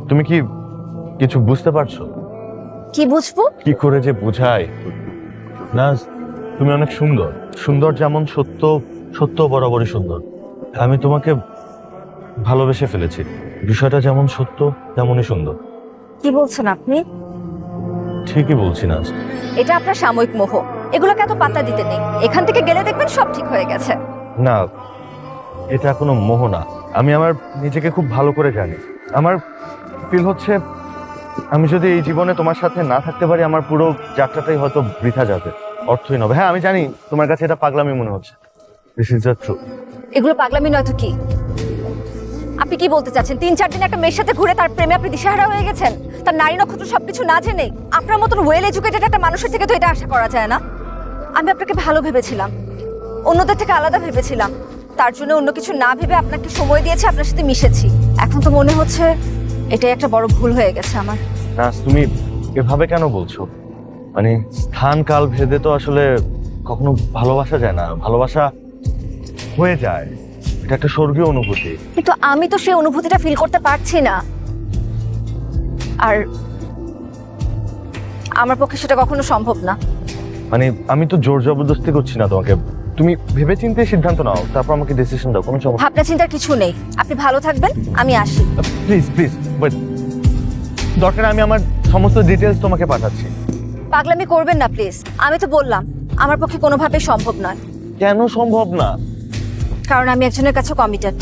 তুমি কি কিছু বুঝতে পারছো? কি বুঝবো? কি করে যে বুঝাই না, তুমি অনেক সুন্দর। সুন্দর যেমন সত্য, সত্য বরাবরই সুন্দর। আমি তোমাকে ভালোবেসে ফেলেছি। বিষয়টা যেমন সত্য তেমনই সুন্দর। কি বলছেন আপনি? ঠিকই বলছি না? এটা আপনার সাময়িক মোহ, এগুলোকে এত পাত্তা দিতে নেই। এখান থেকে গেলে দেখবেন সব ঠিক হয়ে গেছে। না, এটা কোনো মোহ না। আমি আমার নিজেকে খুব ভালো করে জানি। আমার ফিল হচ্ছে আমি যদি এই জীবনে তোমার সাথে না থাকতে পারি, আমার পুরো যাত্রাটাই হয়তো বৃথা যাবে, অর্থহীন হবে। হ্যাঁ, আমি জানি তোমার কাছে এটা পাগলামি মনে হচ্ছে। This is the truth. এগুলো পাগলামি নয় তো কি? আপনি কি বলতে চাচ্ছেন 3-4 দিন একটা মেয়ের সাথে ঘুরে তার প্রেমে আপনি দিশেহারা হয়ে গেছেন? তার নারী নক্ষত্র সবকিছু না জেনে? আপনার মতন ওয়েল এডুকেটেড একটা মানুষের থেকে তো এটা আশা করা যায় না। আমি আপনাকে ভালো ভেবেছিলাম, অন্যদের থেকে আলাদা ভেবেছিলাম। তার জন্য অন্য কিছু না ভেবে আপনাকে সময় দিয়েছি, আপনার সাথে মিশেছি। এখন তো মনে হচ্ছে এটাই একটা বড় ভুল হয়ে গেছে আমার। না, তুমি এভাবে কেন বলছো? মানে স্থান কাল ভেদে তো আসলে কখনো ভালোবাসা যায় না। ভালোবাসা হয়ে যায়, এটা একটা স্বর্গীয় অনুভূতি। কিন্তু আমি তো সেই অনুভূতিটা ফিল করতে পারছি না, আর আমার পক্ষে সেটা কখনো সম্ভব না। মানে আমি তো জোর জবরদস্তি করছি না তোমাকে। তুমি ভেবেচিন্তে সিদ্ধান্ত নাও, তারপর আমাকে ডিসিশন দাও। কোনো সমস্যা? ভাবনা চিন্তার কিছু নেই, আপনি ভালো থাকবেন, আমি আসি। Please please wait. দরকার আমি আমার সমস্ত ডিটেলস তোমাকে পাঠাচ্ছি। পাগলামি করবেন না প্লিজ। আমি তো বললাম আমার পক্ষে কোনোভাবেই সম্ভব নয়। কেন সম্ভব না? কারণ আমি একজনের কাছে কমিটেড।